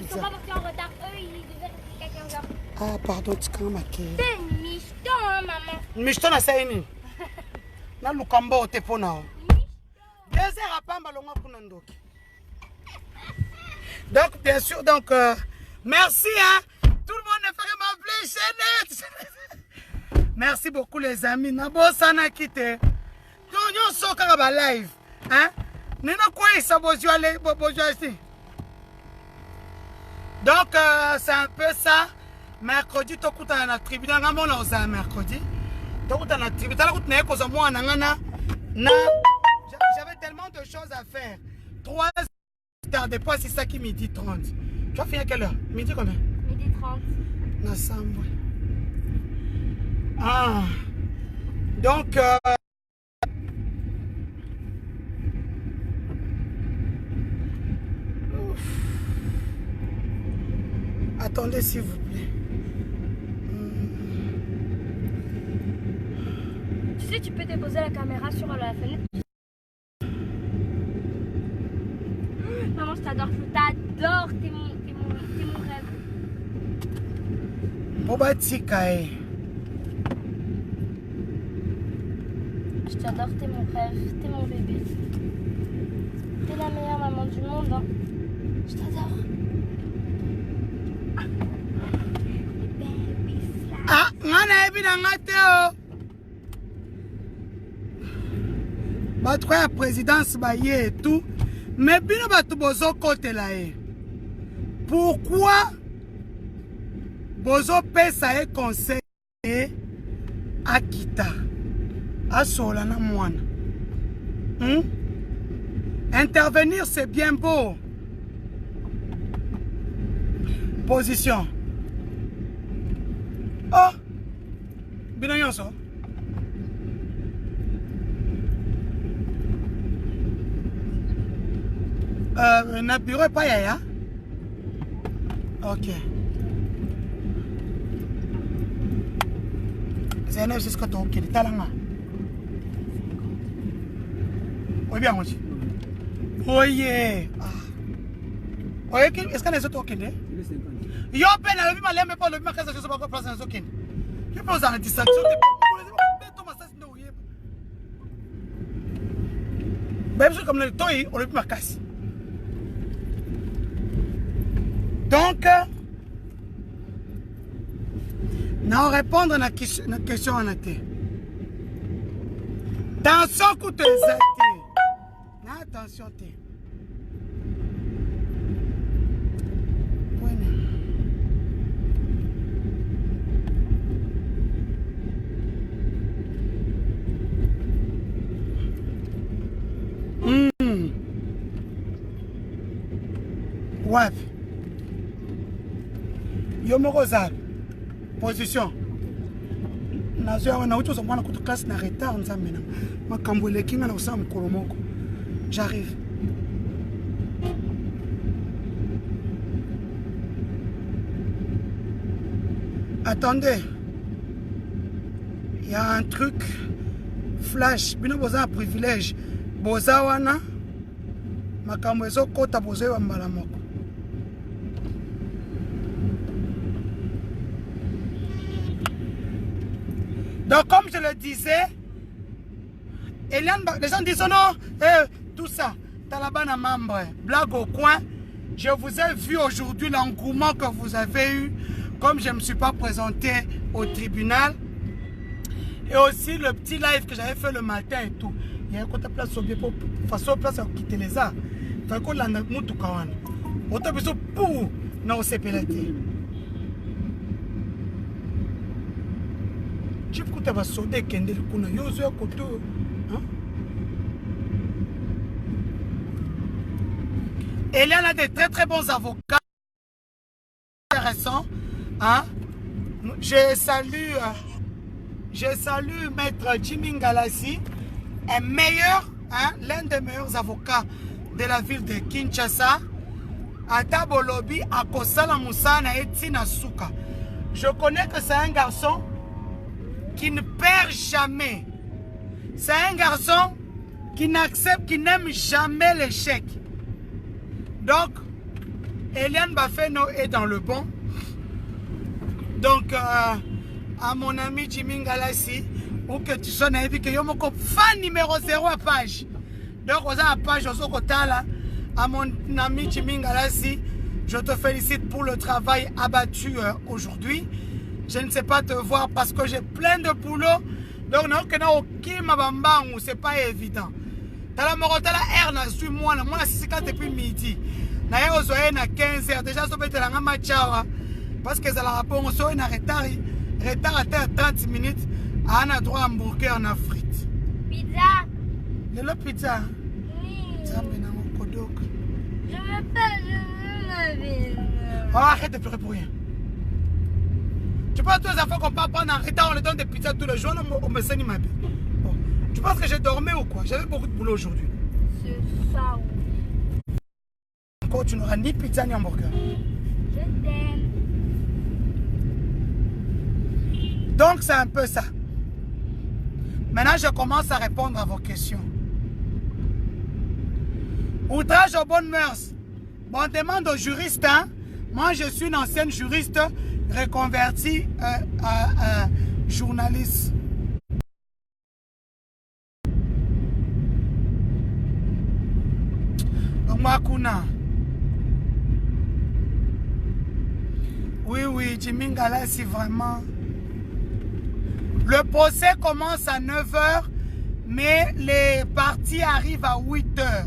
ils sont pas partis en retard. Eux, ils devaient rester à 15 heures. Ah, pardon, tu cannes ma quai. C'est une michton, hein, maman. Michton a saini. Na lukamba au teponao. 2 heures à Pamba, l'on a kunandoki. Donc, bien sûr, donc, merci, hein. Tout le monde ne ferait m'appeler Chaînette. Merci beaucoup, les amis. Nabo sana kite. Nous sommes en live. Hein? Nous n'avons quoi ça, bonjour, ici. Donc, c'est un peu ça. Mercredi, tu as un tribunal. Tu as un mercredi. Tu as un tribunal. J'avais tellement de choses à faire. 3 heures de poids, c'est ça qui midi 30. Tu vas finir à quelle heure? Midi combien? Midi 30. Ensemble. Ah. Donc, attendez s'il vous plaît. Tu sais, tu peux déposer la caméra sur la fenêtre. Maman, je t'adore. Je t'adore. T'es mon rêve. Bobatika. Je t'adore. T'es mon rêve. T'es mon bébé. T'es la meilleure maman du monde. Hein. Je t'adore. Ah, ngana ebi na ngate o. Batwa ya présidence ba ye et tout. Mais bino batu bozo kote la e. Pourquoi bozo pesa e conseil akita asola na mwana? Intervenir c'est bien beau. Position. Oh, bino nyonso. Na bureau pa yaya. Ok. C'est un jusqu'à toi, ok. Talanga. Oui, bien, aussi. Oui, oui, est-ce qu'on est autres ok? Yo, ben, la vie m'a l'aimé pas le même cas, je sais pas quoi place dans ok. Je peux vous en distraction. Même chose comme le toit, on le ma casse. Donc, non répondre à la question en été. Attention, coûte attention, t'es. Ouais. Yo Morozal. Position. Nazo na uto mwana kutu classe na retard nzambe na. Makambo lekinga na usama kolomoko. J'arrive. Attendez. Il y a un truc flash. Bino boza un privilège. Boza wana makambo ezo kota bozo wa mbala moko. Donc, comme je le disais, Eliane, les gens disent non, tout ça, Talabana membre, blague au coin. Je vous ai vu aujourd'hui l'engouement que vous avez eu, comme je ne me suis pas présenté au tribunal. Et aussi le petit live que j'avais fait le matin et tout. Il y a un côté place au pour façon place à quitter les arts. Il faut qu'on l'a moutou kawan. Autant besoin pour non c'est pélaté. Tu peux te sauter kende le kuna yozo koto. Et il y en a des très bons avocats intéressants. Hein? Je salue Maître Jimmy Ngalassi, un meilleur, hein, l'un des meilleurs avocats de la ville de Kinshasa. Atabolobi Akosala Moussana et Tina Souka. Je connais que c'est un garçon qui ne perd jamais. C'est un garçon qui n'accepte, qui n'aime jamais l'échec. Donc, Eliane Bafeno est dans le bon. Donc, à mon ami Jimmy Ngalassi, ou que tu sois naïf, que yo moko fan numéro 0 à page. Donc, on a à page, à mon ami Jimmy Ngalassi, je te félicite pour le travail abattu aujourd'hui. Je ne sais pas te voir parce que j'ai plein de boulot. Donc, non, que non, c'est pas évident. T'as la morotala R, na suis moi, na 6h depuis midi. Na yo zoé na 15h. Déjà, so bête la ngama tchawa. Parce que ça la rapport, on soit en retard. Retard à terre 30 minutes. À un droit hamburger en frites. Pizza. Le pizza. Oui. Ça me n'a mon kodok. Je veux pas, je veux ma vie. Oh, arrête de pleurer pour rien. Tu penses que tous les enfants qu'on peut prendre en retard, on les donne des pizzas tous les jours, on me saigne ma vie. Bon. Tu penses que j'ai dormi ou quoi? J'avais beaucoup de boulot aujourd'hui. C'est ça. Encore, tu n'auras ni pizza ni hamburger. Je t'aime. Donc, c'est un peu ça. Maintenant, je commence à répondre à vos questions. Outrage aux bonnes mœurs. Bon, on demande aux juristes, hein. Moi, je suis une ancienne juriste reconvertie à journaliste. Donc, Makuna. Oui, Jimmy Ngalassi, vraiment. Le procès commence à 9h, mais les parties arrivent à 8h.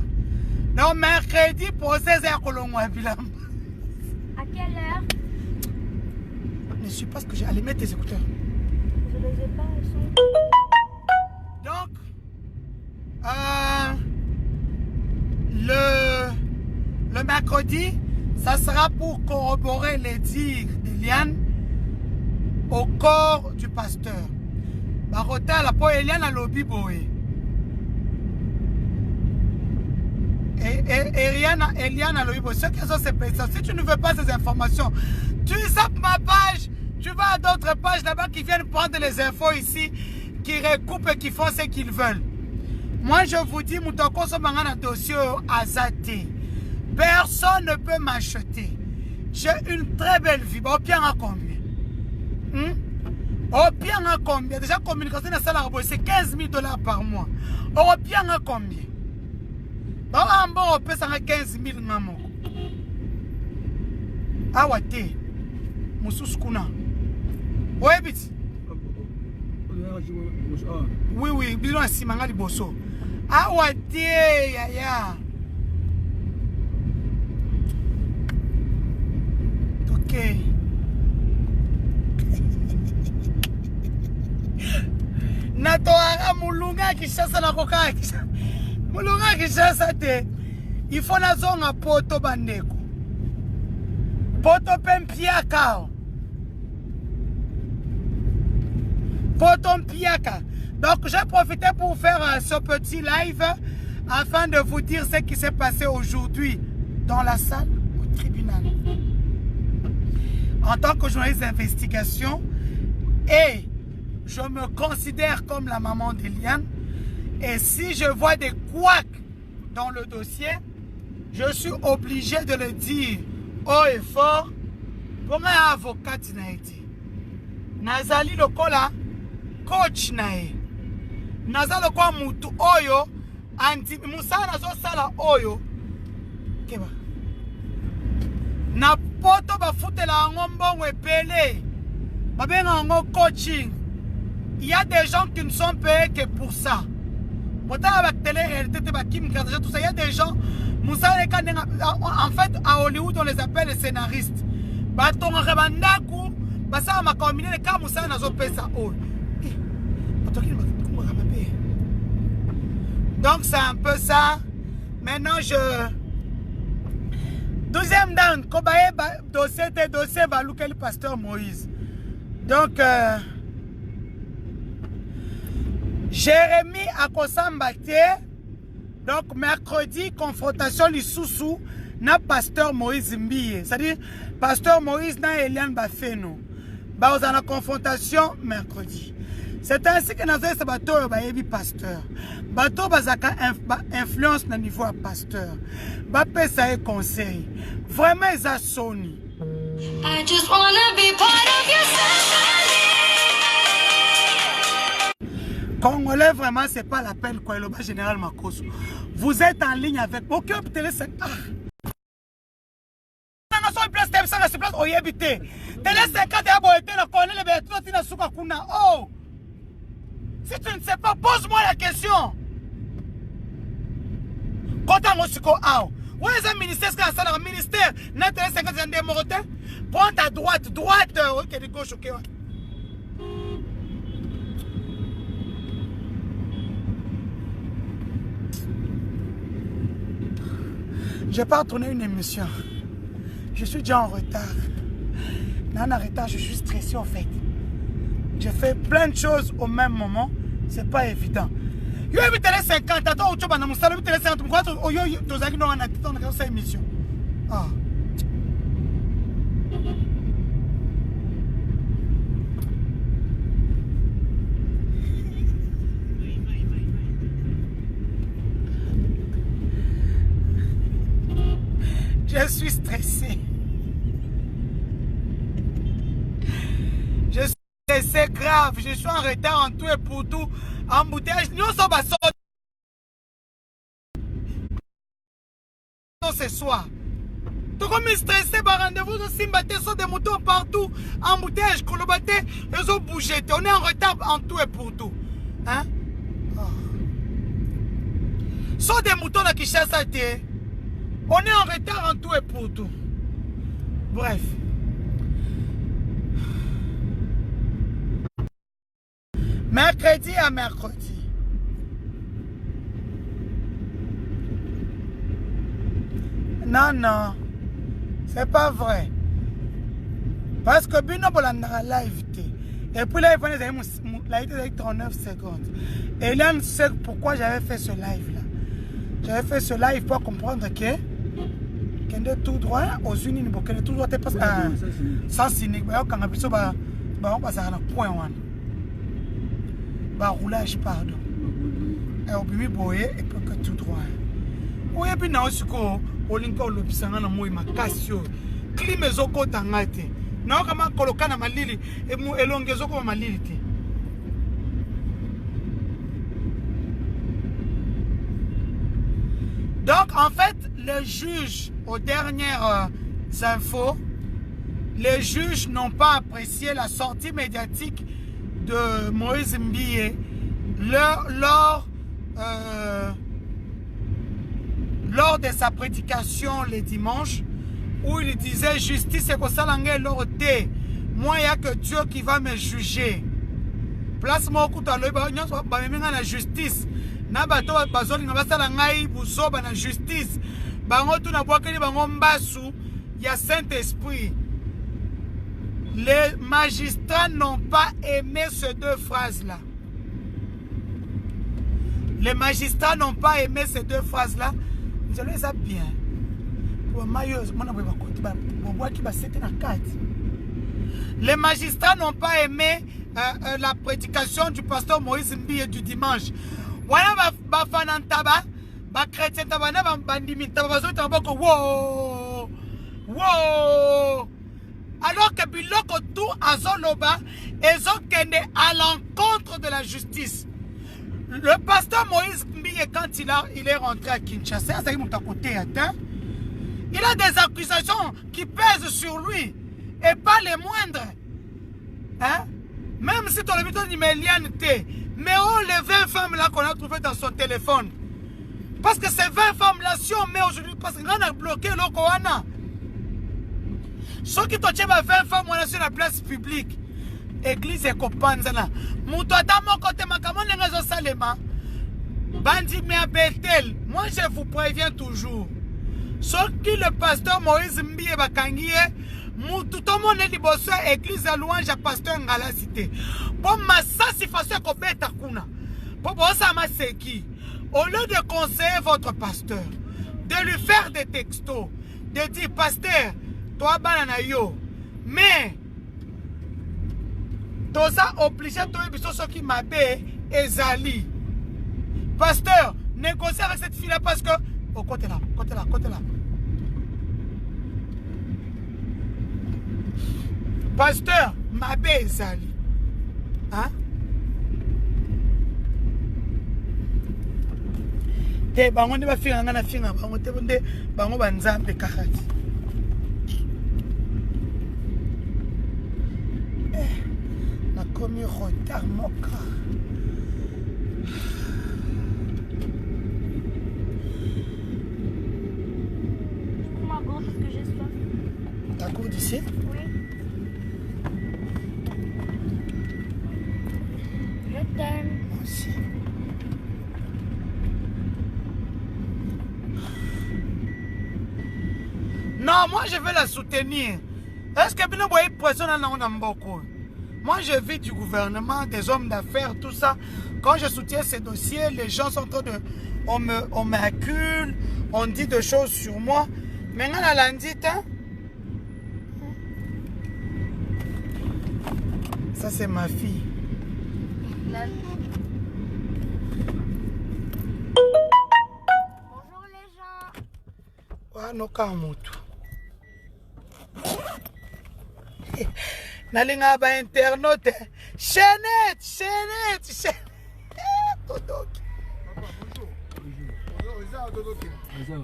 Donc, mercredi, procès est à Colombo. À quelle heure? Ne suis pas ce que j'ai. Allez, mettre tes écouteurs. Je les ai pas, ils sont... Donc, le mercredi, ça sera pour corroborer les dires d'Eliane au corps du pasteur. Barota, la po Eliane a lobby boy. Eliane Loïbo, ceux qui sont ces personnes, si tu ne veux pas ces informations, tu zappes ma page, tu vas à d'autres pages là-bas qui viennent prendre les infos ici, qui recoupent et qui font ce qu'ils veulent. Moi, je vous dis, Moutoko Somangana dossier Azate. Personne ne peut m'acheter. J'ai une très belle vie. Au bien à combien? Au bien à combien? Déjà, communication de salaire, c'est 15 000 $ par mois. Au bien à combien? En bon, on peut s'en 15 000 maman. Ah, ouais, Moussous Kuna. Ouais, vite. Oui, oui, bisous à Simanga Liboso. Ah, ouais, ya. Ok. Natoara Mulunga qui chasse la coca. Mulunga qui chasse te. Il faut la zone à Poto Bandeko. Poto Pempiaka. Poto Mpiaka. Donc j'ai profité pour faire ce petit live afin de vous dire ce qui s'est passé aujourd'hui dans la salle au tribunal. En tant que journaliste d'investigation, et je me considère comme la maman d'Eliane, et si je vois des couacs dans le dossier, je suis obligé de le dire haut et fort pour un avocat naïti. Nazali lokola coach nae. Nazali lokola mutu oyo anti musala nazo sala oyo keba. Na poto ba futela ngombongo epele. Ba benga ngo coaching. Il y a des gens qui ne sont payés que pour ça. Il y a des gens, en fait, à Hollywood, on les appelle les scénaristes. Donc, c'est un peu ça. Maintenant, deuxième dan, dossier, le pasteur Moïse. Donc, Jérémie Akosambate, donc mercredi, confrontation l'Issoussou, na pasteur Moïse Mbiye. C'est-à-dire, pasteur Moïse na Eliane Bafeno. Bah, on a la confrontation mercredi. C'est ainsi que nous avons ce bateau, pasteur. Bateau, bazaka influence na niveau à pasteur. Bapé, ça est conseil. Vraiment, ils ont sonné. I just wanna be part of your family. Congolais, vraiment, c'est pas la peine, quoi. Le bas général Makoso. Vous êtes en ligne avec aucun télé. Si tu ne sais pas, pose-moi la question. Quand on où est le ministère? Le ministère n'a pas de 50 ans. Prends ta droite, ok, de gauche, ok. Je n'ai pas tourné une émission. Je suis déjà en retard. Non, en retard, je suis stressé en fait. Je fais plein de choses au même moment. C'est pas évident. Yo évite les 50. Attends, tu vas dans mon salon, évite les 50. Pourquoi tu as cette émission? Ah. Je suis stressé. Je suis stressé grave. Je suis en retard en tout et pour tout. Embouteillage. Nous sommes à ce soir. Tu comme stressé par rendez-vous de Simbaté, sont des moutons partout. Embouteillage, Kolobaté, ils ont bougé. On est en retard en tout et pour tout. Hein? Oh. Sont des moutons là qui chassent à terre. On est en retard en tout et pour tout. Bref. Mercredi à mercredi. Non, non. C'est pas vrai. Parce que Bino Bolandara live. Et puis là, il fallait 39 secondes. Et là, on sait pourquoi j'avais fait ce live là. J'avais fait ce live pour comprendre que quand est tout droit aux unis, quand tout droit est pas sans cynique. Quand on a besoin on passe à un point roulage pardon. Et au bimi boye et puis que tout droit. Oui et puis na osiko olinka olobisanga na moi makasio. Klime zoko tangate. Na kama koloka na malili e mu elongezo ko malili ti. Donc en fait, les juges, aux dernières infos, les juges n'ont pas apprécié la sortie médiatique de Moïse Mbiye lors de sa prédication le dimanche, où il disait justice et que ça l'anglais l'orté. Moi, il n'y a que Dieu qui va me juger. Place moi la justice. Na bato bazoli na basala ngai buzoba na justice bango tu na bwakeli bango mbasu ya Saint-Esprit. Les magistrats n'ont pas aimé ces deux phrases-là. Les magistrats n'ont pas aimé ces deux phrases-là. Je les ai bien. Les magistrats n'ont pas aimé la prédication du pasteur Moïse Mbiye du dimanche. Voilà ba fanantaba ba chrétien taba na ba bandimi taba bazo taba ko wow wow alors que biloko tout azoloba ezokende à l'encontre de la justice. Le pasteur Moïse Mbiye quand il est rentré à Kinshasa, ça il a des accusations qui pèsent sur lui et pas les moindres. Hein? Même si ton habitant dit mais mais oh, les 20 femmes là qu'on a trouvées dans son téléphone. Parce que ces 20 femmes là, si on met aujourd'hui, parce qu'on a bloqué le Koana. Ceux qui t'ont 20 femmes on a sur la place publique. Église et copanzana. Moutouadamo côté makamon n'engazo salema. Bandi mea Bethel. Moi je vous préviens toujours. Ceux qui le pasteur Moïse Mbiye bakangiye. Tout le monde est liboso église à louange à pasteur Ngala cité. Bon, ma ça c'est facile qu'on bête à kuna. Bon, ça m'a séqui. Au lieu de conseiller votre pasteur, de lui faire des textos, de dire pasteur, toi banana yo, mais toi ça obligé toi biso ce qui m'a bé ezali. Pasteur, négocier avec cette fille là parce que au côté là. Pasteur, ma bezali. Hein? Te bango ne ba finga ngana finga bango te bonde bango banzambe kakati. Na komi retard moka. Je prends ma gourde parce que j'ai soif. Ta gourde ici? Oui. Je t'aime. Moi aussi. Non, moi je vais la soutenir. Est-ce que vous voyez pression dans Mboko? Moi je vis du gouvernement, des hommes d'affaires, tout ça. Quand je soutiens ces dossiers, les gens sont en train de... On m'accule, on dit des choses sur moi. Maintenant, la landite, hein? Ça c'est ma fille. Bonjour les gens. Ouais, no kamutu. Nalinga ba internaute. Chaînette. Todoki.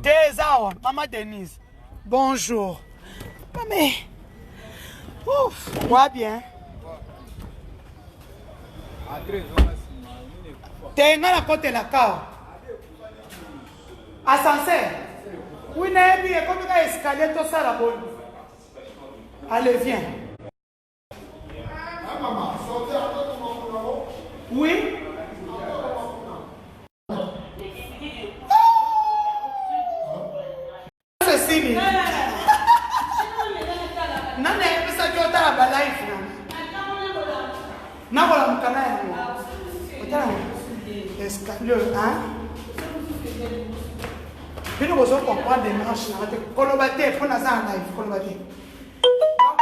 Tezawa, Maman Denise. Bonjour. Mais ouf, ouais bien. Tenga la côté la cao. Ascenseur. Oui, Nabi, comme il a escalier, tout ça la bonne. Allez, viens. Oui. C'est si. Non, mais ça tu as la life. Non, voilà mon canal. Escalier, hein? Puis nous allons comprendre des marches. Colobaté, pour nous en live, colobaté. Donc,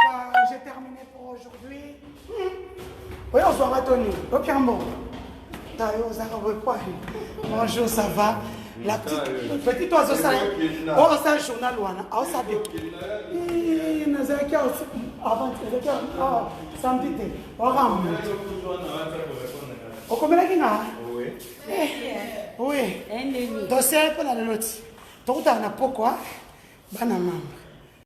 j'ai terminé pour aujourd'hui. Oui, on se voit Tony. Bonjour, ça va? La petite oiseau, ça oh, ça journal, oh, ça dit. Avant, samedi, oh, oh, combien de temps? Oui. Dossier pour la lotte. Tout le temps, pourquoi? Banamam.